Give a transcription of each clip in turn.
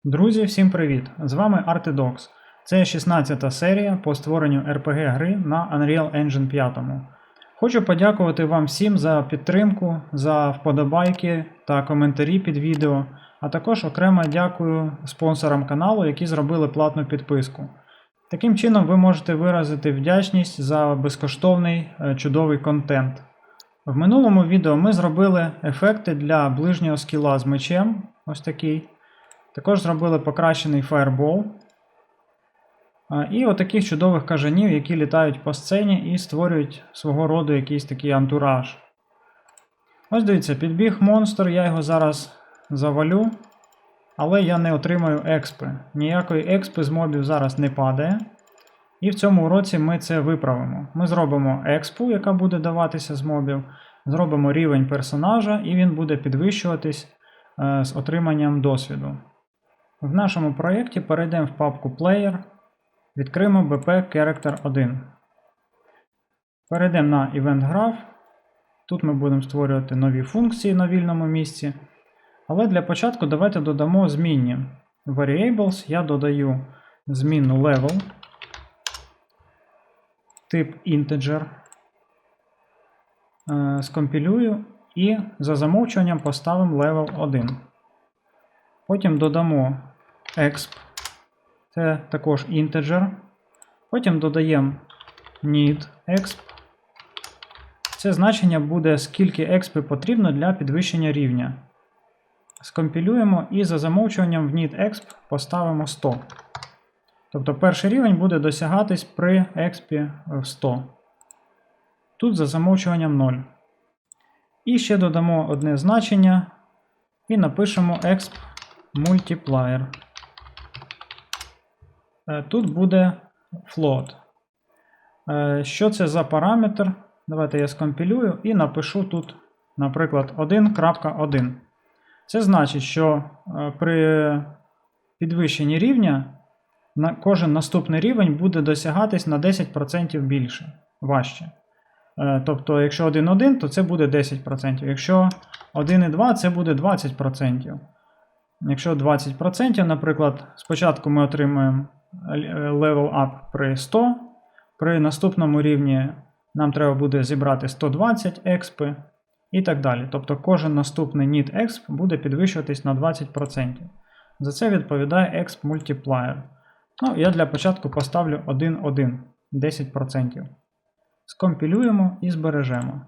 Друзі, всім привіт! З вами Artidox. Це 16-та серія по створенню RPG-гри на Unreal Engine 5. Хочу подякувати вам всім за підтримку, за вподобайки та коментарі під відео, а також окремо дякую спонсорам каналу, які зробили платну підписку. Таким чином ви можете виразити вдячність за безкоштовний чудовий контент. В минулому відео ми зробили ефекти для ближнього скіла з мечем, ось такий. Також зробили покращений фаєрбол. І отаких чудових кажанів, які літають по сцені і створюють свого роду якийсь такий антураж. Ось дивіться, підбіг монстр, я його зараз завалю, але я не отримаю експи. Ніякої експи з мобів зараз не падає. І в цьому уроці ми це виправимо. Ми зробимо експу, яка буде даватися з мобів, зробимо рівень персонажа і він буде підвищуватись з отриманням досвіду. В нашому проєкті перейдемо в папку Player, відкриємо BP Character 1. Перейдемо на Event Graph. Тут ми будемо створювати нові функції на вільному місці. Але для початку давайте додамо змінні. Variables я додаю змінну level, тип integer, скомпілюю і за замовчуванням поставимо level 1. Потім додамо exp, це також integer. Потім додаємо need exp. Це значення буде, скільки експи потрібно для підвищення рівня. Скомпілюємо і за замовчуванням в need exp поставимо 100. Тобто перший рівень буде досягатись при експі в 100. Тут за замовчуванням 0. І ще додамо одне значення і напишемо exp multiplier. Тут буде float. Що це за параметр? Давайте я скомпілюю і напишу тут, наприклад, 1.1. Це значить, що при підвищенні рівня кожен наступний рівень буде досягатись на 10% більше, важче. Тобто, якщо 1.1, то це буде 10%. Якщо 1.2, це буде 20%. Якщо 20%, наприклад, спочатку ми отримаємо level up при 100, при наступному рівні нам треба буде зібрати 120 експи і так далі. Тобто кожен наступний need exp буде підвищуватись на 20%. За це відповідає exp multiplier. Ну, я для початку поставлю 1.1, 10%. Скомпілюємо і збережемо.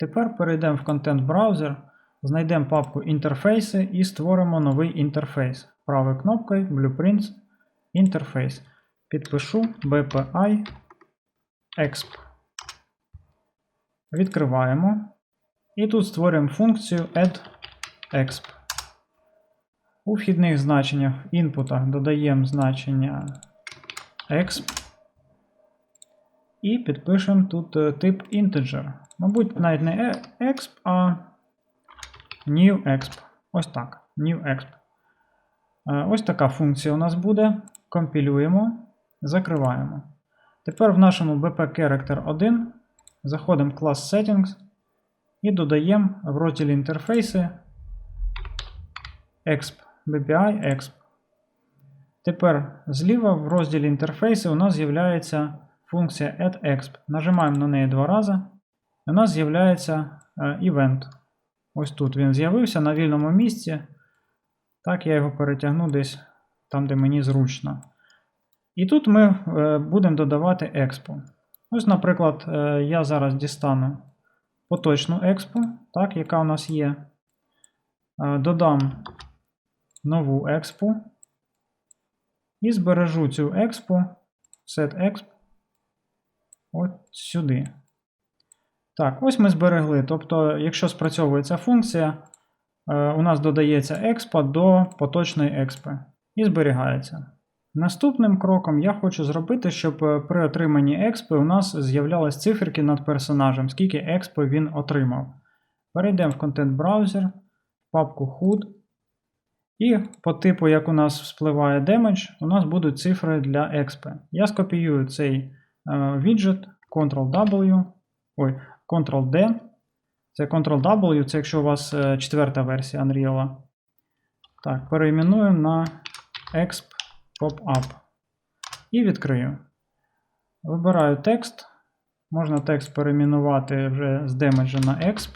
Тепер перейдемо в контент браузер, знайдемо папку інтерфейси і створимо новий інтерфейс. Правою кнопкою Blueprints, інтерфейс. Підпишу BPI exp. Відкриваємо. І тут створюємо функцію add exp. У вхідних значеннях в інпутах додаємо значення exp. І підпишемо тут тип integer. Мабуть, навіть не exp, а new exp. Ось так. New exp. Ось така функція у нас буде. Компілюємо, закриваємо. Тепер в нашому BP Character 1 заходимо в клас Settings і додаємо в розділі інтерфейси exp, BPI exp. Тепер зліва в розділі інтерфейси у нас з'являється функція addExp. Нажимаємо на неї два рази. У нас з'являється event. Ось тут він з'явився на вільному місці. Так, я його перетягну десь там, де мені зручно. І тут ми будемо додавати експу. Ось, наприклад, я зараз дістану поточну експу, так, яка у нас є. Додам нову експу. І збережу цю експу, setExp, от сюди. Так, ось ми зберегли. Тобто, якщо спрацьовує ця функція, у нас додається експа до поточної експи і зберігається. Наступним кроком я хочу зробити, щоб при отриманні експи у нас з'являлись циферки над персонажем, скільки експи він отримав. Перейдемо в контент браузер, в папку HUD. І по типу, як у нас вспливає damage, у нас будуть цифри для експи. Я скопіюю цей віджит, Ctrl-W, Ctrl-D. Це Ctrl-W, це якщо у вас 4-та версія Unreal. Так, перейменуємо на exp popup. І відкрию. Вибираю текст. Можна текст перейменувати вже з damage на exp.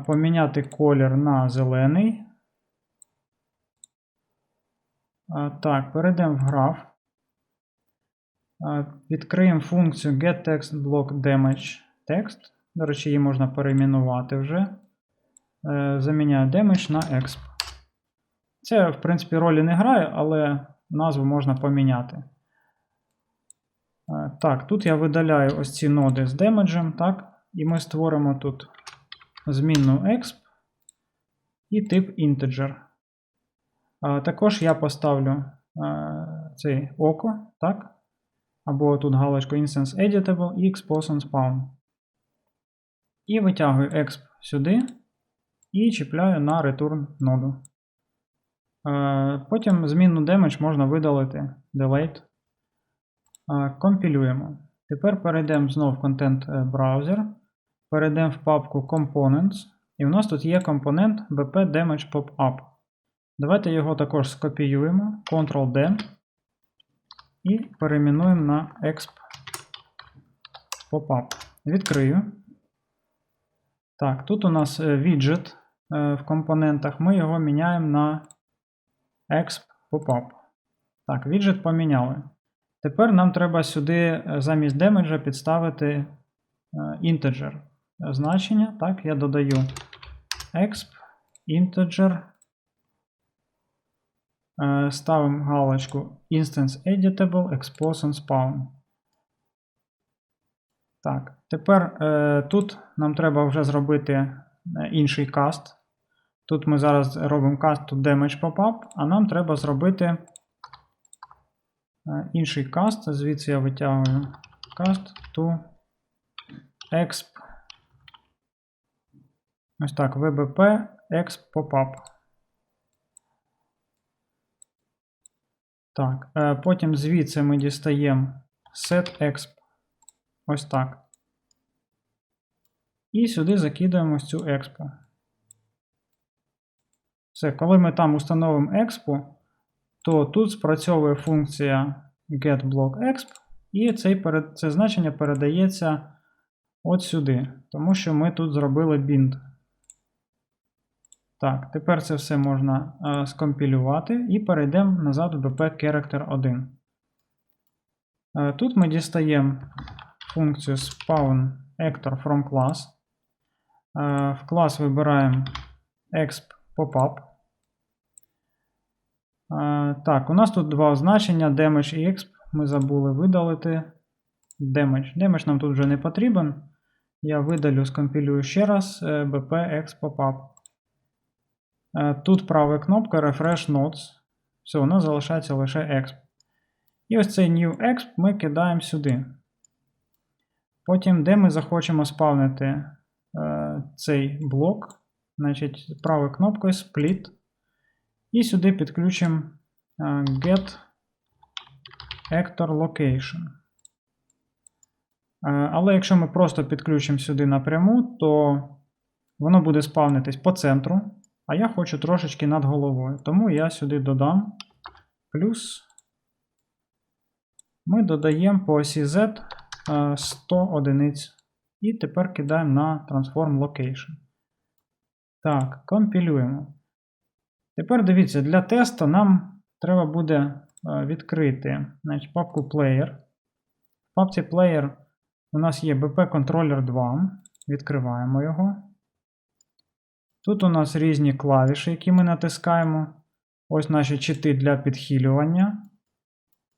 Поміняти колір на зелений. Так, перейдемо в граф. Відкриємо функцію getTextBlockDamageText. До речі, її можна перейменувати вже. Заміняю damage на exp. Це, в принципі, ролі не грає, але назву можна поміняти. Так, тут я видаляю ось ці ноди з демеджем, так, і ми створимо тут змінну exp і тип integer. Також я поставлю цей око, так, або тут галочку instance editable і expose on spawn. І витягую exp сюди і чіпляю на return ноду. Потім змінну damage можна видалити, delete. Компілюємо. Тепер перейдемо знову в Content Browser, перейдемо в папку Components, і у нас тут є компонент BP Damage Popup. Давайте його також скопіюємо, Ctrl-D, і перейменуємо на exp popup. Відкрию. Так, тут у нас віджит в компонентах, ми його міняємо на exp popup. Так, віджит поміняли. Тепер нам треба сюди замість демеджа підставити integer значення. Так, я додаю exp integer, ставимо галочку instance editable expose on spawn. Так, тепер тут нам треба вже зробити інший каст. Тут ми зараз робимо cast to damage popup, а нам треба зробити інший каст, звідси я витягую cast to exp. Ось так, vbp exp popup. Так, потім звідси ми дістаємо setExp. Ось так. І сюди закидаємо ось цю експу. Все, коли ми там установимо експу, то тут спрацьовує функція getBlockExp, і це значення передається от сюди, тому що ми тут зробили bind. Так, тепер це все можна скомпілювати і перейдемо назад в bp-character1. Тут ми дістаємо функцію spawnActor from class. В клас вибираємо exp popup. Так, у нас тут два значення damage і exp. Ми забули видалити damage. Damage нам тут вже не потрібен. Я видалю, скомпілюю ще раз bp exp popup. Тут права кнопка Refresh Nodes. Все, у нас залишається лише exp. І ось цей new exp ми кидаємо сюди. Потім, де ми захочемо спавнити цей блок, значить, правою кнопкою Split. І сюди підключимо Get Actor Location. Але якщо ми просто підключимо сюди напряму, то воно буде спавнитись по центру, а я хочу трошечки над головою. Тому я сюди додам плюс. Ми додаємо по осі Z 100 одиниць. І тепер кидаємо на Transform Location. Так, компілюємо. Тепер дивіться, для тесту нам треба буде відкрити, значить, папку Player. В папці Player у нас є BP-контролер 2. Відкриваємо його. Тут у нас різні клавіші, які ми натискаємо. Ось наші чити для підхилювання.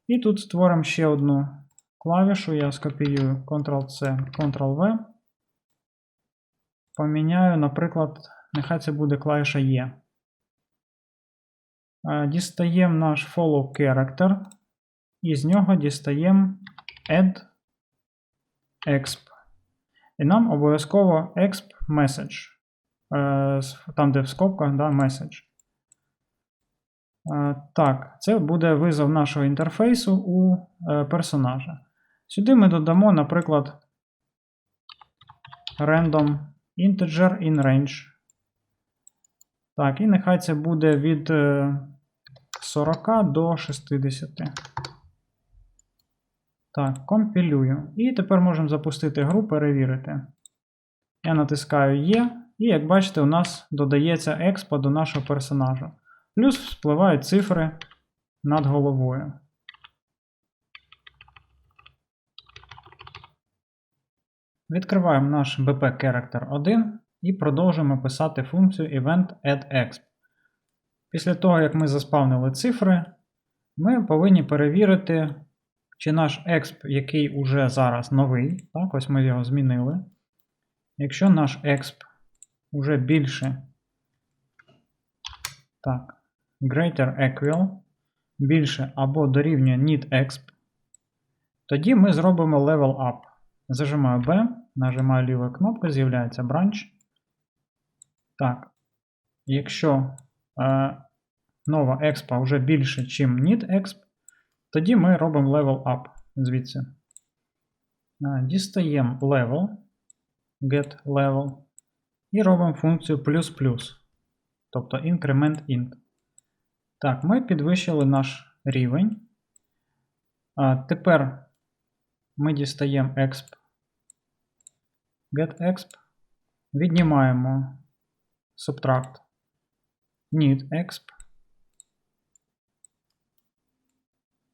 І тут створимо ще одну клавішу. Я скопіюю Ctrl-C, Ctrl-V. Поміняю, наприклад, нехай це буде клавіша E. Дістаємо наш follow character. І з нього дістаємо add exp. І нам обов'язково exp message. Там, де в скобках, да, message. Так, це буде визов нашого інтерфейсу у персонажа. Сюди ми додамо, наприклад, random integer in range. Так, і нехай це буде від 40 до 60. Так, компілюю. І тепер можемо запустити гру, перевірити. Я натискаю Є, і як бачите, у нас додається експо до нашого персонажа. Плюс вспливають цифри над головою. Відкриваємо наш BP Character 1 і продовжуємо писати функцію event_add_exp. Після того, як ми заспавнили цифри, ми повинні перевірити, чи наш exp, який уже зараз новий, так, ось ми його змінили. Якщо наш exp уже більше, так, greater equal, більше або дорівнює need_exp, тоді ми зробимо level up. Зажимаю B, нажимаю лівою кнопкою, з'являється branch. Так, якщо нова експа вже більше, ніж need_exp, тоді ми робимо level up звідси. Дістаємо level, get level, і робимо функцію плюс-плюс, тобто increment int. Так, ми підвищили наш рівень. Тепер ми дістаємо exp, get_exp, віднімаємо subtract need_exp.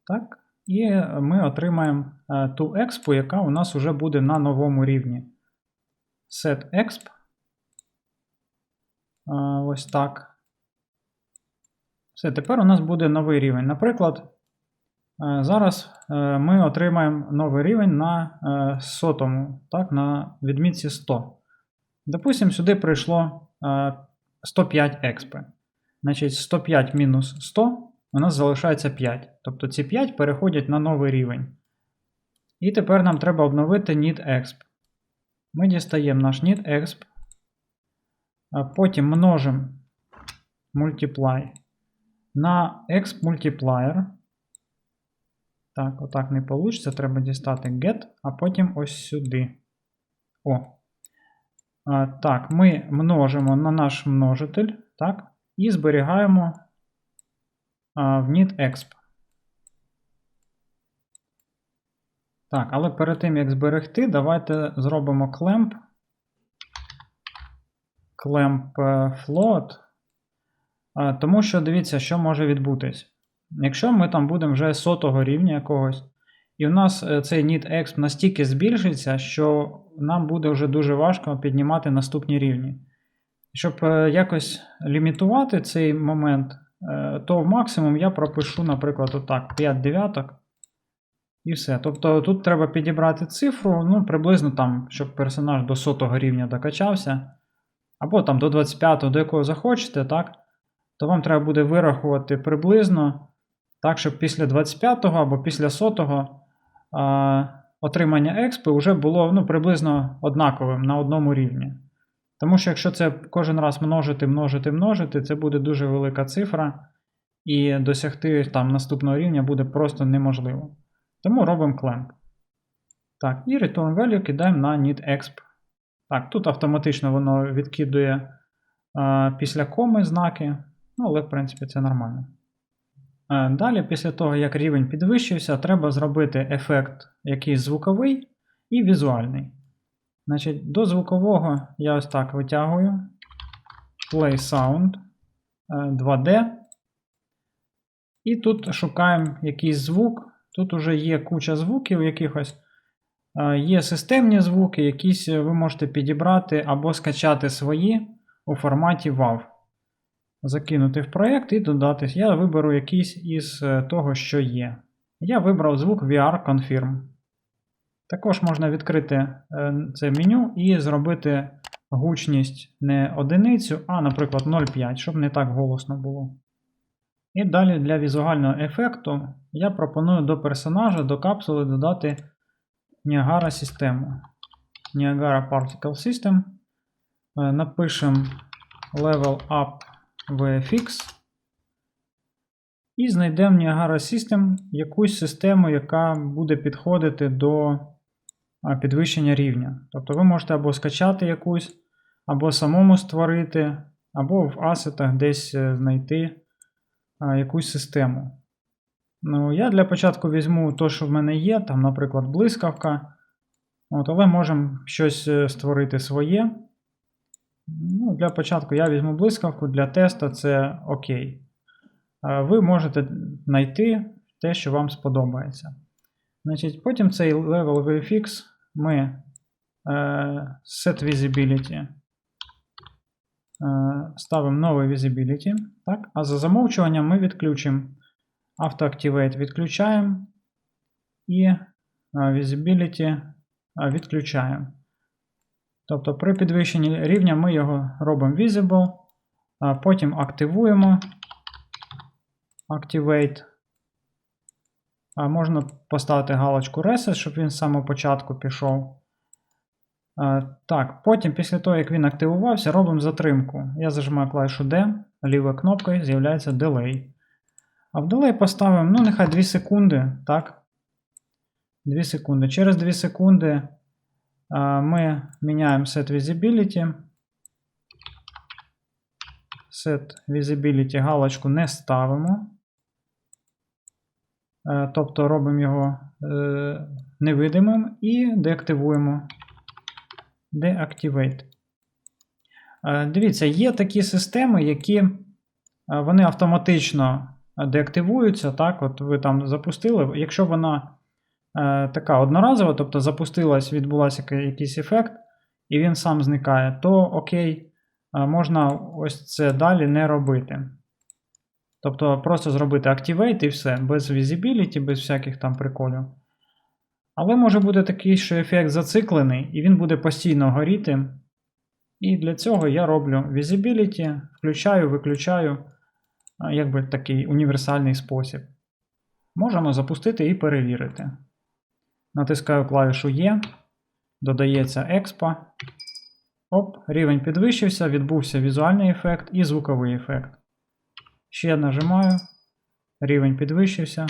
Так, і ми отримаємо ту експу, яка у нас вже буде на новому рівні. setExp. Ось так. Все, тепер у нас буде новий рівень. Наприклад, зараз ми отримаємо новий рівень на 100-му, так, на відмітці 100. Допустимо, сюди прийшло 105 експи. Значить, 105 мінус 100 у нас залишається 5. Тобто ці 5 переходять на новий рівень. І тепер нам треба обновити need_exp. Ми дістаємо наш need_exp, потім множимо multiply на exp multiplier. Так, отак не вийде, треба дістати get, а потім ось сюди. О. Так, ми множимо на наш множитель, так, і зберігаємо в need_exp. Так, але перед тим, як зберегти, давайте зробимо clamp float, тому що дивіться, що може відбутись. Якщо ми там будемо вже 100-го рівня якогось, і у нас цей need_exp настільки збільшиться, що нам буде вже дуже важко піднімати наступні рівні. Щоб якось лімітувати цей момент, то в максимум я пропишу, наприклад, отак, 5 дев'яток. І все. Тобто тут треба підібрати цифру, ну, приблизно там, щоб персонаж до 100-го рівня докачався. Або там до 25-го, до якого захочете, так? То вам треба буде вирахувати приблизно, так, щоб після 25-го або після 100-го отримання експи вже було, ну, приблизно однаковим на одному рівні. Тому що якщо це кожен раз множити, це буде дуже велика цифра, і досягти там наступного рівня буде просто неможливо. Тому робимо clamp. Так, і return value кидаємо на need_exp. Так, тут автоматично воно відкидує після коми знаки, ну, але в принципі це нормально. Далі, після того, як рівень підвищився, треба зробити ефект якийсь звуковий і візуальний. Значить, до звукового я ось так витягую. Play Sound 2D. І тут шукаємо якийсь звук. Тут вже є куча звуків якихось. Є системні звуки, якісь ви можете підібрати або скачати свої у форматі WAV. Закинути в проєкт і додати. Я виберу якийсь із того, що є. Я вибрав звук VR Confirm. Також можна відкрити це меню і зробити гучність не одиницю, а, наприклад, 0,5, щоб не так голосно було. І далі для візуального ефекту я пропоную до персонажа, до капсули додати Niagara систему. Niagara Particle System. Напишемо Level Up VFX. І знайдемо Niagara System, якусь систему, яка буде підходити до підвищення рівня. Тобто ви можете або скачати якусь, або самому створити, або в асетах десь знайти якусь систему. Ну, я для початку візьму те, що в мене є, там, наприклад, блискавка. От, але можемо щось створити своє. Ну, для початку я візьму блискавку, для тесту це окей. Ви можете знайти те, що вам сподобається. Значить, потім цей level VFX ми set visibility. Ставимо новий visibility. Так? А за замовчуванням ми відключимо Auto-Activate відключаємо і Visibility відключаємо. Тобто при підвищенні рівня ми його робимо Visible, а потім активуємо Activate. Можна поставити галочку Reset, щоб він з самого початку пішов. Так, потім, після того, як він активувався, робимо затримку. Я зажимаю клавішу D, лівою кнопкою з'являється Delay. А в Delay поставимо, ну, нехай 2 секунди, так? 2 секунди. Через 2 секунди ми міняємо Set Visibility. Set Visibility галочку не ставимо. Тобто робимо його невидимим і деактивуємо. Deactivate. Дивіться, є такі системи, які вони автоматично деактивуються. Так, от ви там запустили. Якщо вона така одноразова, тобто запустилась, відбулася якийсь ефект, і він сам зникає, то окей, можна ось це далі не робити. Тобто просто зробити Activate і все, без Visibility, без всяких там приколів. Але може бути такий, що ефект зациклений, і він буде постійно горіти. І для цього я роблю Visibility, включаю, виключаю, якби такий універсальний спосіб. Можемо запустити і перевірити. Натискаю клавішу E, додається Expo. Оп, рівень підвищився, відбувся візуальний ефект і звуковий ефект. Ще нажимаю, рівень підвищився,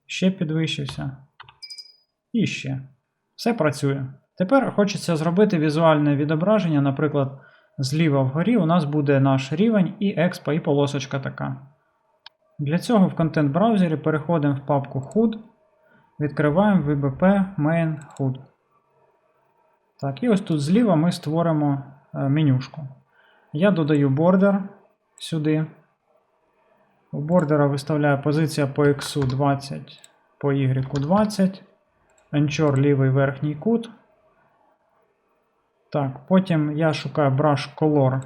ще підвищився. І ще. Все працює. Тепер хочеться зробити візуальне відображення, наприклад, зліва вгорі у нас буде наш рівень і експо, і полосочка така. Для цього в контент-браузері переходимо в папку HUD, відкриваємо VBP Main HUD. Так, і ось тут зліва ми створимо менюшку. Я додаю бордер сюди. У бордера виставляю позиція по X 20, по Y 20. Ensure лівий верхній кут. Так, потім я шукаю Brush Color.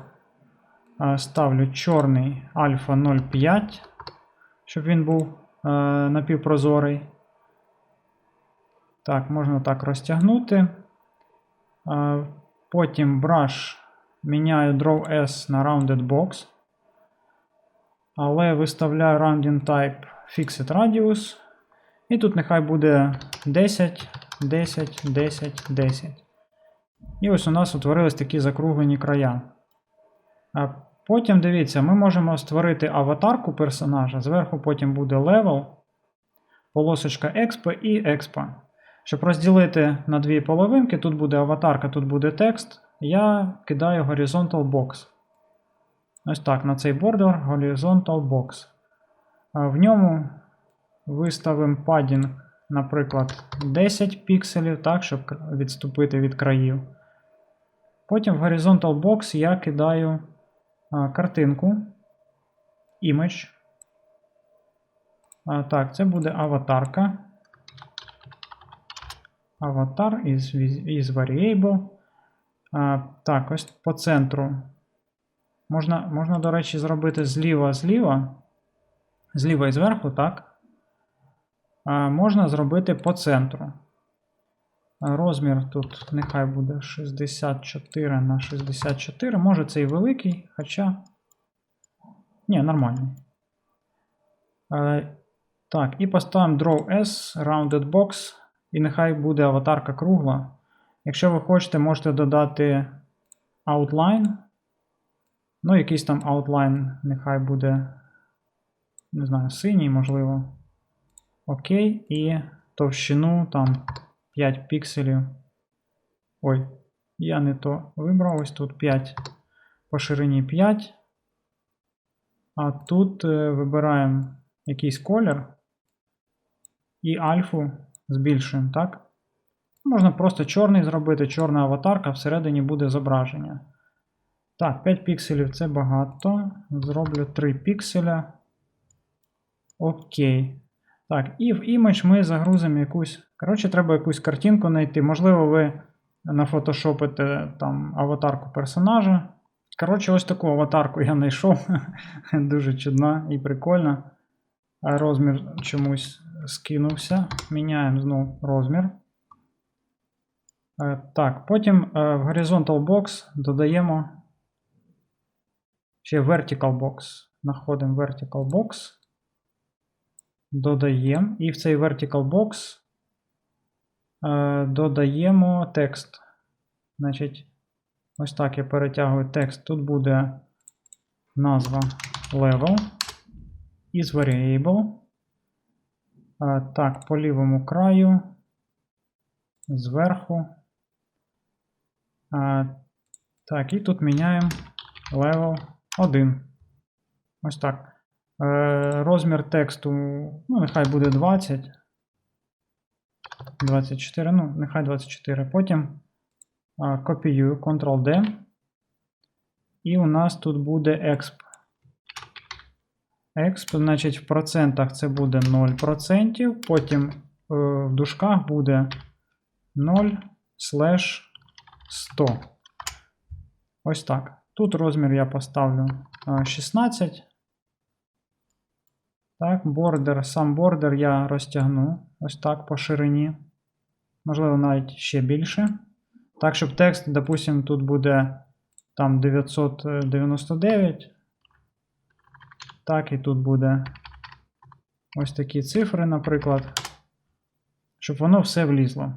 Ставлю чорний Alpha 0,5, щоб він був напівпрозорий. Так, можна так розтягнути. Потім Brush міняю Draw S на Rounded Box. Але виставляю Rounding Type Fixed Radius. І тут нехай буде 10, 10, 10, 10. І ось у нас утворились такі закруглені края. Потім, дивіться, ми можемо створити аватарку персонажа. Зверху потім буде Level, полосочка Expo і Expo. Щоб розділити на дві половинки, тут буде аватарка, тут буде текст. Я кидаю Horizontal Box. Ось так, на цей бордер Horizontal Box. В ньому виставимо padding, наприклад, 10 пікселів, так, щоб відступити від країв. Потім в Horizontal Box я кидаю картинку, Image. Так, це буде аватарка. Аватар is variable. Так, ось по центру. Можна, до речі, зробити зліва і зверху, так? Можна зробити по центру. Розмір тут нехай буде 64 на 64. Може це і великий, хоча. Ні, нормальний. Так, і поставимо Draw S, Rounded Box. І нехай буде аватарка кругла. Якщо ви хочете, можете додати Outline. Ну, якийсь там Outline нехай буде, не знаю, синій, можливо. Окей, і товщину там 5 пікселів. Ой, я не то вибрав. Ось тут 5. По ширині 5. А тут вибираємо якийсь колір і альфу збільшуємо, так? Можна просто чорний зробити, чорна аватарка, всередині буде зображення. Так, 5 пікселів це багато. Зроблю 3 пікселя. Окей. Так, і в імідж ми загрузимо якусь. Коротше, треба якусь картинку знайти. Можливо, ви нафотошопите там аватарку персонажа. Коротше, ось таку аватарку я знайшов. Дуже чудна і прикольна. Розмір чомусь скинувся. Міняємо знову розмір. Так, потім в Horizontal Box додаємо ще Vertical Box. Знаходимо Vertical Box. Додаємо. І в цей Vertical Box додаємо текст. Значить, ось так я перетягую текст. Тут буде назва level із variable. Так, по лівому краю. Зверху. Так, і тут міняємо level 1. Ось так. Розмір тексту, ну, нехай буде 20. 24, ну, нехай 24. Потім копіюю, Ctrl-D. І у нас тут буде exp. Exp, значить, в процентах це буде 0%. Потім в дужках буде 0/100. Ось так. Тут розмір я поставлю 16. Так, бордер, сам бордер я розтягну ось так по ширині. Можливо, навіть ще більше. Так, щоб текст, допустимо, тут буде там 999. Так, і тут буде ось такі цифри, наприклад. Щоб воно все влізло.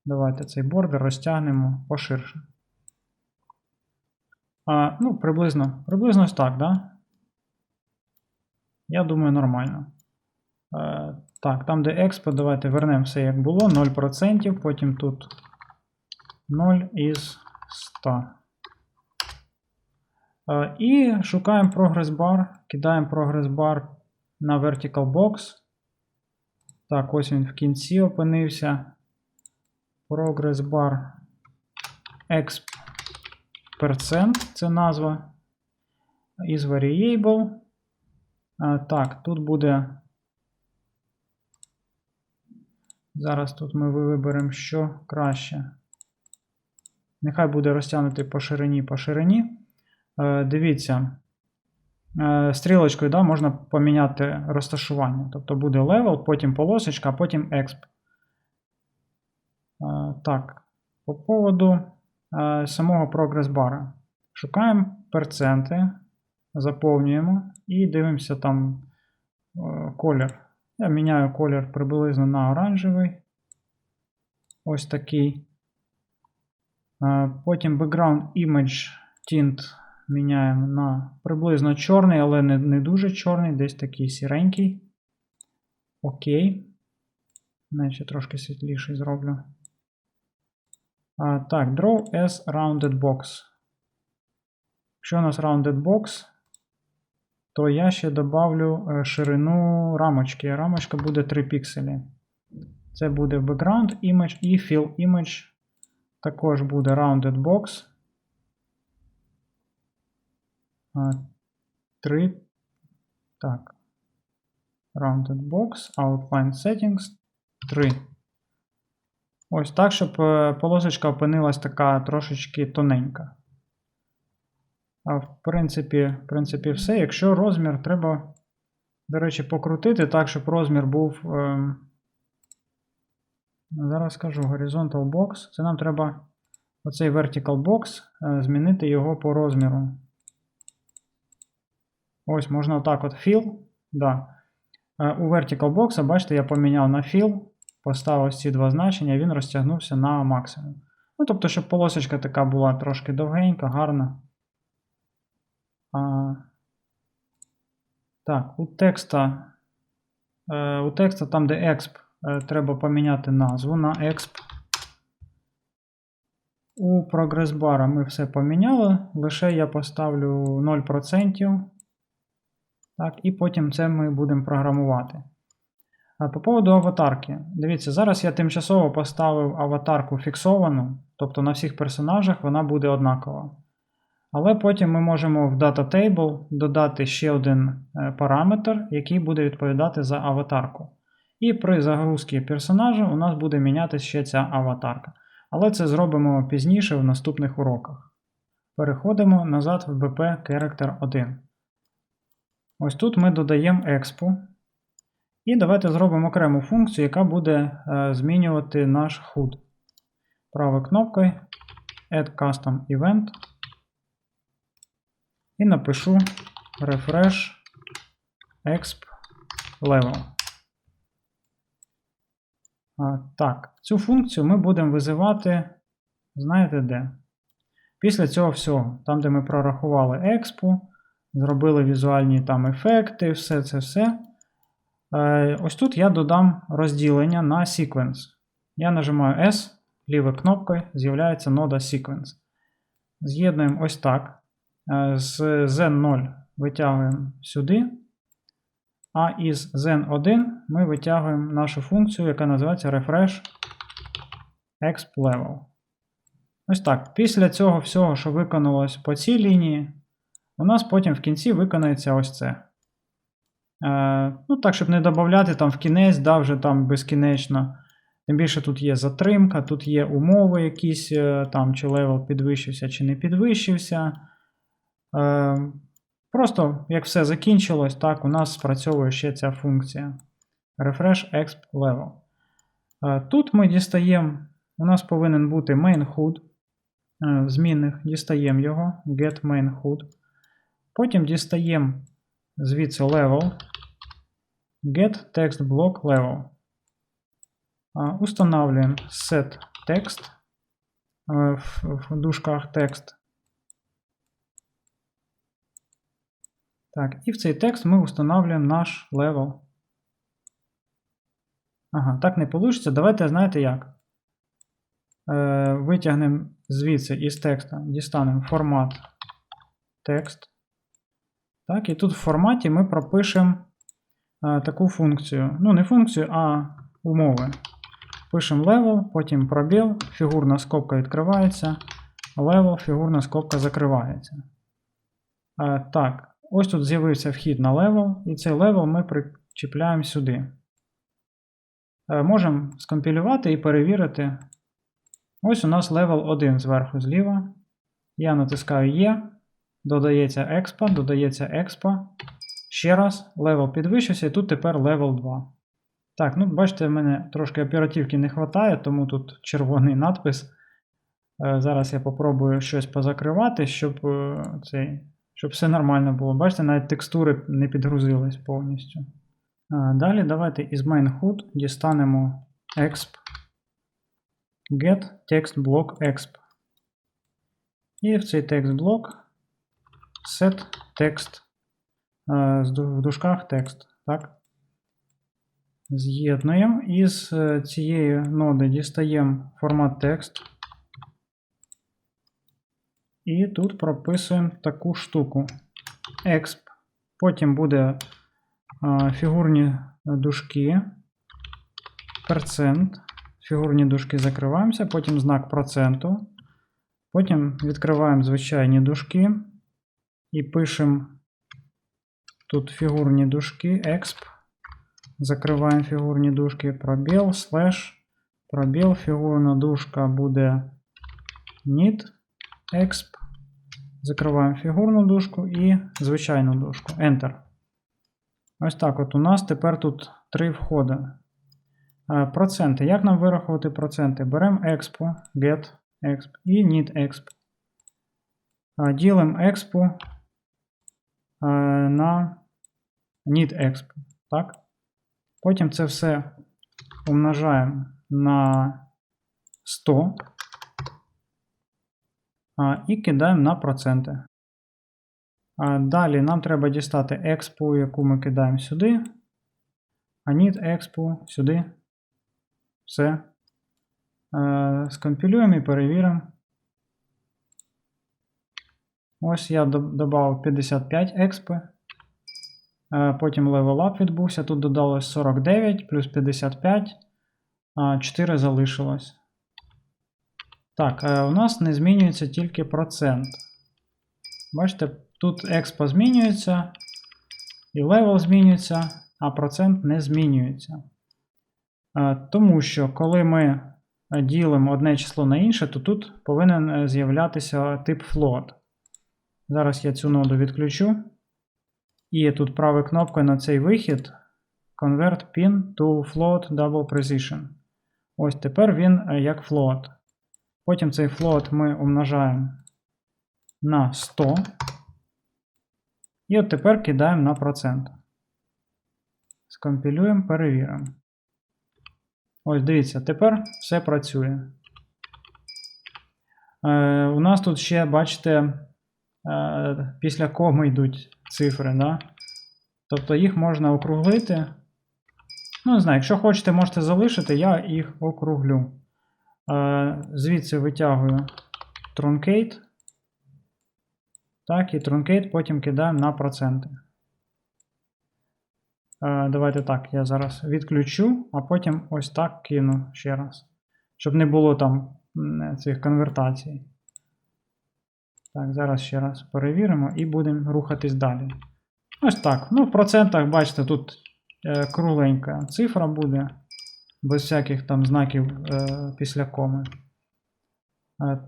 Давайте цей бордер розтягнемо поширше. Ну, приблизно ось так, да? Я думаю, нормально. Так, там, де експо, давайте вернемо все як було. 0%, потім тут 0 із 100. І шукаємо Progress Bar, кидаємо Progress Bar на Vertical Box. Так, ось він в кінці опинився. Progress Bar exp %, це назва. Із variable. Так, тут буде. Зараз тут ми виберемо, що краще. Нехай буде розтягнутий по ширині. Дивіться, стрілочкою, да, можна поміняти розташування. Тобто буде level, потім полосочка, а потім exp. Так, по поводу самого Progress Bar. Шукаємо проценти, заповнюємо і дивимося там колір. Я міняю колір приблизно на оранжевий. Ось такий. Потім Background Image Tint міняємо на приблизно чорний, але не дуже чорний, десь такий сіренький. Окей. Значить, трошки світліший зроблю. Так, Draw as Rounded Box. Якщо у нас Rounded Box, то я ще добавлю ширину рамочки. Рамочка буде 3 пікселі. Це буде Background Image і Fill Image. Також буде Rounded Box. 3. Так. Rounded Box, Outline Settings 3. Ось так, щоб полосочка опинилась така трошечки тоненька. В принципі, все. Якщо розмір треба, до речі, покрутити так, щоб розмір був. Зараз скажу Horizontal Box. Це нам треба оцей Vertical Box змінити його по розміру. Ось, можна отак от Fill. Да. У Vertical Box, бачите, я поміняв на Fill, поставив ці два значення, він розтягнувся на максимум. Ну, тобто, щоб полосочка така була трошки довгенька, гарна. Так, у текста там, де exp, треба поміняти назву на exp. У Progress Bar ми все поміняли, лише я поставлю 0%. Так, і потім це ми будемо програмувати. По поводу аватарки. Дивіться, зараз я тимчасово поставив аватарку фіксовану, тобто на всіх персонажах вона буде однакова. Але потім ми можемо в Data Table додати ще один параметр, який буде відповідати за аватарку. І при загрузці персонажа у нас буде мінятися ще ця аватарка. Але це зробимо пізніше в наступних уроках. Переходимо назад в BP Character 1. Ось тут ми додаємо Expo. І давайте зробимо окрему функцію, яка буде змінювати наш HUD. Правою кнопкою Add Custom Event. І напишу Refresh Exp Level. Так, цю функцію ми будемо визивати, знаєте де? Після цього всього, там де ми прорахували Expo, зробили візуальні там ефекти, все. Ось тут я додам розділення на Sequence. Я нажимаю S, лівою кнопкою з'являється нода Sequence. З'єднуємо ось так. З Zen0 витягуємо сюди, а із Zen1 ми витягуємо нашу функцію, яка називається Refresh Exp Level. Ось так. Після цього всього, що виконалось по цій лінії, у нас потім в кінці виконається ось це. Ну так, щоб не додавати там в кінець, да, вже там безкінечно. Тим більше тут є затримка, тут є умови якісь, там, чи левел підвищився, чи не підвищився. Просто, як все закінчилось, так, у нас спрацьовує ще ця функція. Refresh Exp Level. Тут ми дістаємо, у нас повинен бути main HUD. В змінних дістаємо його, get main HUD. Потім дістаємо звідси level, get text block level. Устанавливаємо set text в дужках текст. Так, і в цей текст ми встановлюємо наш level. Ага, так не вийде. Давайте, знаєте як? Витягнемо звідси із текста, дістанемо формат текст. Так, і тут в форматі ми пропишемо таку функцію. Ну, не функцію, а умови. Пишемо level, потім пробіл, фігурна скобка відкривається, level, фігурна скобка закривається. Так, ось тут з'явився вхід на level, і цей level ми причіпляємо сюди. Можемо скомпілювати і перевірити. Ось у нас level 1 зверху зліва. Я натискаю Є, додається Expo. Ще раз, level підвищився, і тут тепер level 2. Так, ну бачите, в мене трошки оперативки не вистачає, тому тут червоний надпис. Зараз я попробую щось позакривати, щоб все нормально було. Бачите, навіть текстури не підгрузились повністю. Далі давайте із main HUD дістанемо exp get text block exp. І в цей text блок set text в дужках текст. Так? З'єднуємо і з цієї ноди дістаємо формат текст. І тут прописуємо таку штуку. Exp. Потім буде фігурні дужки, %, фігурні дужки закриваємося, потім знак проценту, потім відкриваємо звичайні дужки і пишемо тут фігурні дужки, exp, закриваємо фігурні дужки, пробіл, слеш, пробіл, фігурна дужка буде need, exp, закриваємо фігурну дужку і звичайну дужку, enter. Ось так от у нас тепер тут 3 входи. Проценти. Як нам вирахувати проценти? Беремо expo, get exp і need exp. Ділимо expo на need exp. Так? Потім це все умножаємо на 100 і кидаємо на проценти. Далі нам треба дістати expo, яку ми кидаємо сюди, а need expo сюди. Все. Скомпілюємо і перевіримо. Ось я додав 55 експи. Потім level up відбувся, тут додалось 49 плюс 55, 4 залишилось. Так, у нас не змінюється тільки процент. Бачите, тут експо змінюється, і левел змінюється, а процент не змінюється. Тому що, коли ми ділимо одне число на інше, то тут повинен з'являтися тип float. Зараз я цю ноду відключу. І тут правою кнопкою на цей вихід Convert pin to float double precision. Ось тепер він як float. Потім цей float ми умножаємо на 100. І от тепер кидаємо на процент. Скомпілюємо, перевіримо. Ось дивіться, тепер все працює. У нас тут ще, бачите, після коми йдуть цифри, да? Тобто їх можна округлити. Ну, не знаю, якщо хочете, можете залишити, я їх округлю. Звідси витягую truncate. Так, і truncate потім кидаємо на проценти. Давайте так, я зараз відключу, а потім ось так кину ще раз. Щоб не було там цих конвертацій. Так, зараз ще раз перевіримо і будемо рухатись далі. Ось так. Ну, в процентах, бачите, тут кругленька цифра буде, без всяких там знаків після коми.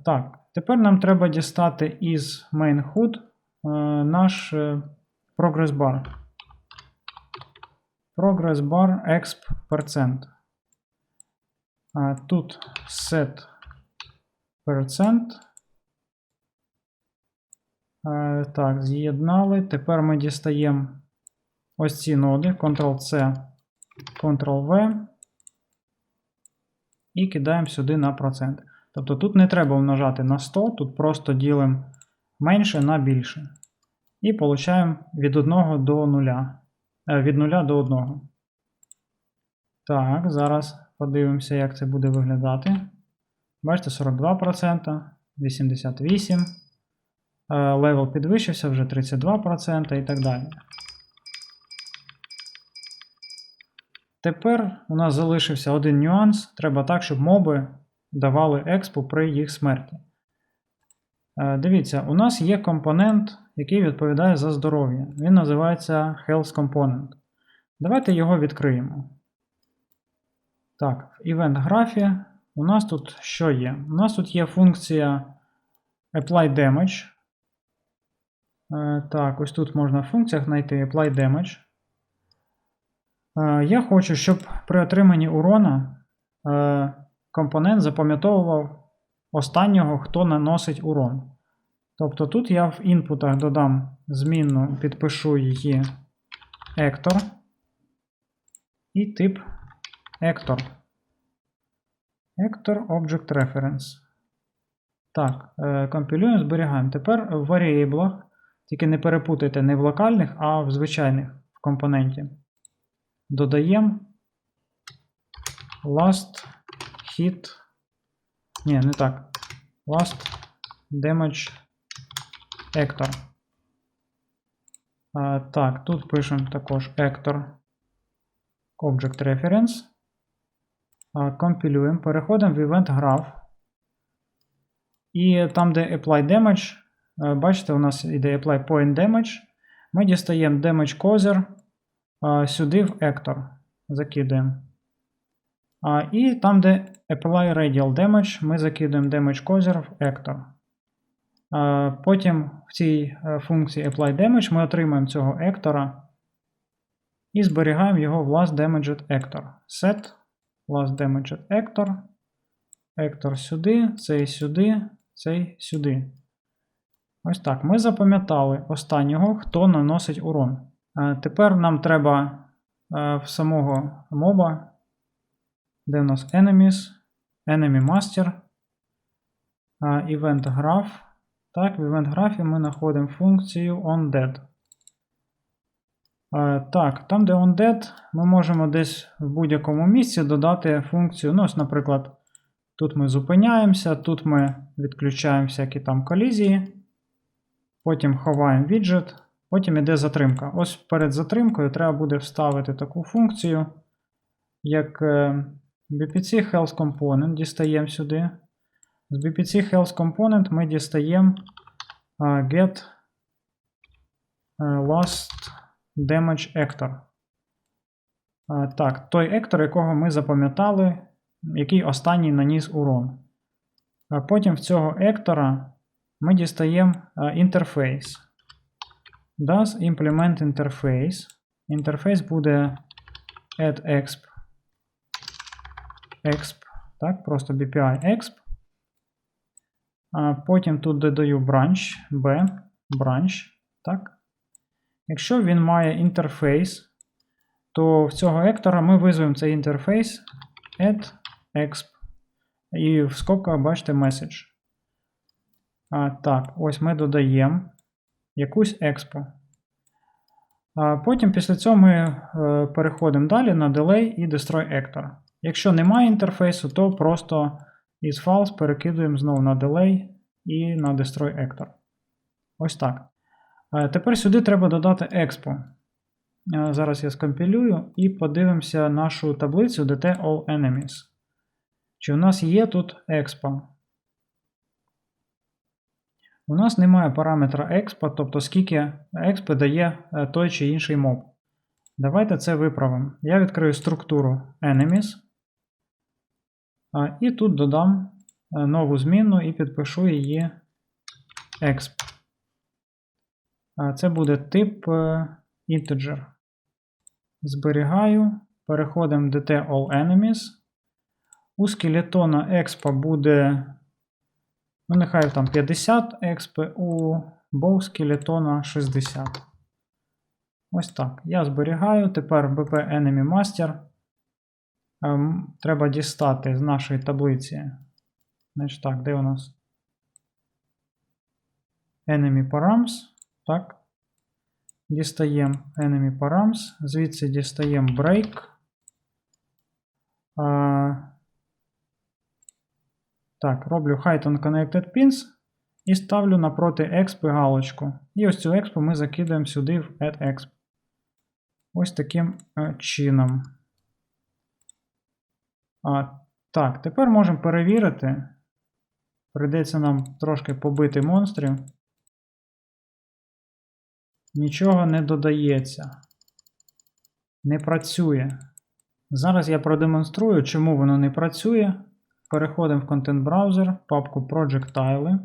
Так, тепер нам треба дістати із main.hood наш progress bar. Progress bar exp%. Тут set %. Так, з'єднали. Тепер ми дістаємо ось ці ноди, Ctrl-C, Ctrl-V і кидаємо сюди на процент. Тобто тут не треба умножати на 100, тут просто ділимо менше на більше. І получаємо від 1 до 0. Від 0 до 1. Так, зараз подивимося, як це буде виглядати. Бачите, 42%, 88%. Левел підвищився вже 32% і так далі. Тепер у нас залишився один нюанс. Треба так, щоб моби давали експу при їх смерті. Дивіться, у нас є компонент, який відповідає за здоров'я. Він називається Health Component. Давайте його відкриємо. Так, в Event графі у нас тут що є? У нас тут є функція Apply Damage. Так, ось тут можна в функціях знайти Apply Damage. Я хочу, щоб при отриманні урона компонент запам'ятовував останнього, хто наносить урон. Тобто тут я в інпутах додам змінну, підпишу її Actor і тип Actor. Actor Object Reference. Так, компілюємо, зберігаємо. Тепер в варієблах, тільки не перепутайте не в локальних, а в звичайних в компоненті. Додаємо last hit. Ні, не так. Last damage actor. Так, тут пишемо також actor object reference. Компілюємо, переходимо в event graph. І там, де apply damage, бачите, у нас іде apply point damage. Ми дістаємо damage causer сюди в actor. Закидаємо. І там, де apply radial damage, ми закидаємо damage causer в actor. Потім в цій функції apply damage ми отримаємо цього actor і зберігаємо його в last damaged actor. Set last damaged actor. Actor сюди, цей сюди, цей сюди. Ось так. Ми запам'ятали останнього, хто наносить урон. Тепер нам треба в самого моба, де в нас enemies, enemy master, event graph. Так, в event графі ми знаходимо функцію onDead. Так, там, де onDead, ми можемо десь в будь-якому місці додати функцію. Ну, ось, наприклад, тут ми зупиняємося, тут ми відключаємо всякі там колізії. Потім ховаємо віджит, Потім іде затримка. Ось перед затримкою треба буде вставити таку функцію, як BPC Health Component. Дістаємо сюди. З BPC Health Component ми дістаємо get last damage actor. Так, той ектор, якого ми запам'ятали, який останній наніс урон. Потім в цього ектора ми дістаємо інтерфейс. Does implement interface. Інтерфейс буде add exp. Так, просто BPI exp. Потім тут додаю branch. Так. Якщо він має інтерфейс, то в цього ектора ми визвемо цей інтерфейс add exp. І в скобках бачите message. Так, ось ми додаємо якусь експу. Потім після цього ми переходимо далі на delay і destroy actor. Якщо немає інтерфейсу, то просто із false перекидуємо знову на delay і на destroy actor. Ось так. Тепер сюди треба додати експу. Зараз я скомпілюю і подивимося нашу таблицю DT All Enemies. Чи у нас є тут експа? У нас немає параметра expa, тобто скільки експи дає той чи інший моб. Давайте це виправимо. Я відкрию структуру enemies. І тут додам нову змінну і підпишу її exp. Це буде тип integer. Зберігаю. Переходимо в DT All Enemies. У скелетона expa буде, ну нехай там 50 експи, у bow скелетона 60. Ось так. Я зберігаю. Тепер BP Enemy Master. Треба дістати з нашої таблиці. Значить так, де у нас? Enemy Params. Так. Дістаємо Enemy Params. Звідси дістаємо Break. Так, роблю Hide on Connected Pins і ставлю напроти exp галочку. І ось цю експу ми закидаємо сюди в add exp. Ось таким чином. Так, тепер можемо перевірити. Прийдеться нам трошки побити монстрів. Нічого не додається. Не працює. Зараз я продемонструю, чому воно не працює. Переходимо в Content Browser, папку Projectile.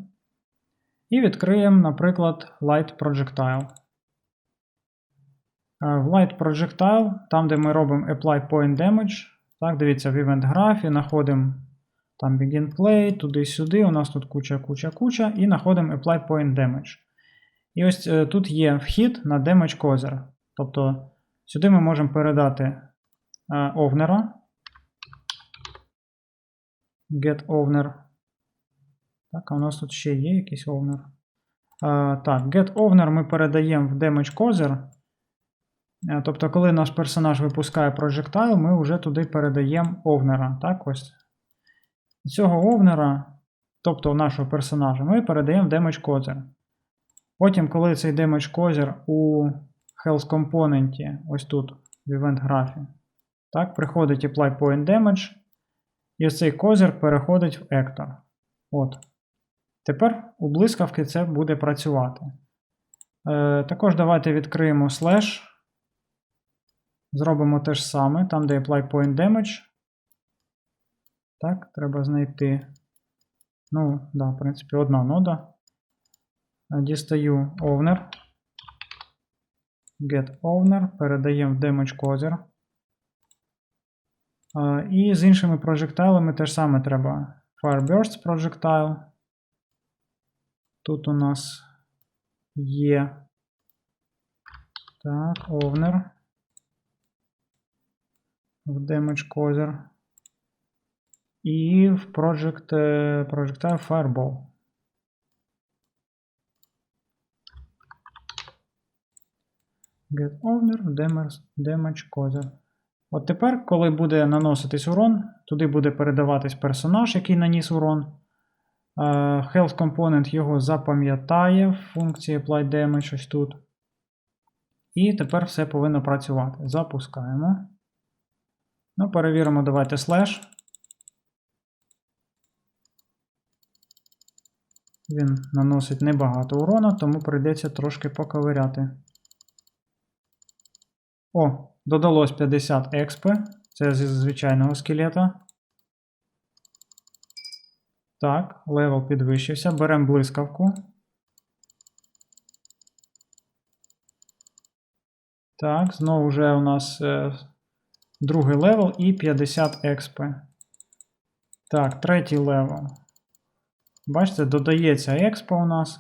І відкриємо, наприклад, Light Projectile. В Light Projectile, там де ми робимо Apply Point Damage, так, дивіться, в Event Graph, знаходимо там Begin Play, туди-сюди, у нас тут куча, і знаходимо Apply Point Damage. І ось тут є вхід на Damage Causer. Тобто сюди ми можемо передати овнера. Get owner. Так, а у нас тут ще є якийсь owner. Так, get owner ми передаємо в damage causer. Тобто, коли наш персонаж випускає projectile, ми вже туди передаємо овнера. Так, ось. Цього овнера, тобто нашого персонажа, ми передаємо в damage causer. Потім, коли цей damage causer у health компоненті, ось тут, в event graph, так, приходить apply point damage. І ось цей козир переходить в ектор. От. Тепер у блискавки це буде працювати. Також давайте відкриємо слеш. Зробимо те ж саме, там де Apply Point Damage. Так, треба знайти. Ну, да, в принципі, одна нода. Дістаю Owner. Get Owner. Передаємо в Damage Causer. І з іншими прожектайлами теж саме треба. Fireburst Projectile. Тут у нас є. Так, Owner. В Damage Causer. І в Projectile Fireball. Get Owner, Damage Causer. От тепер, коли буде наноситись урон, туди буде передаватись персонаж, який наніс урон. Health Component його запам'ятає в функції Apply Damage ось тут. І тепер все повинно працювати. Запускаємо. Ну, перевіримо, давайте слеш. Він наносить небагато урона, тому прийдеться трошки поковиряти. О, додалось 50 експи. Це зі звичайного скелета. Так, левел підвищився. Беремо блискавку. Так, знову вже у нас другий левел і 50 експи. Так, третій левел. Бачите, додається експа у нас.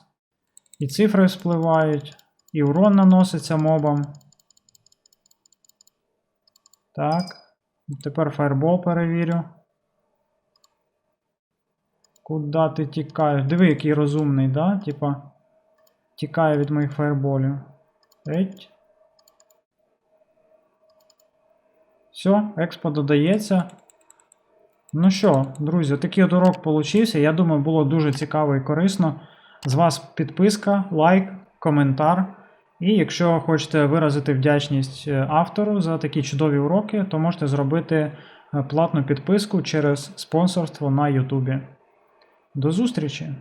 І цифри спливають, і урон наноситься мобам. Так, тепер фаербол перевірю. Куда ти тікаєш? Диви, який розумний, да? Типа, тікає від моїх фаерболів. Еть. Все, експо додається. Ну що, друзі, такий от урок получився. Я думаю, було дуже цікаво і корисно. З вас підписка, лайк, коментар. І якщо хочете виразити вдячність автору за такі чудові уроки, то можете зробити платну підписку через спонсорство на YouTube. До зустрічі!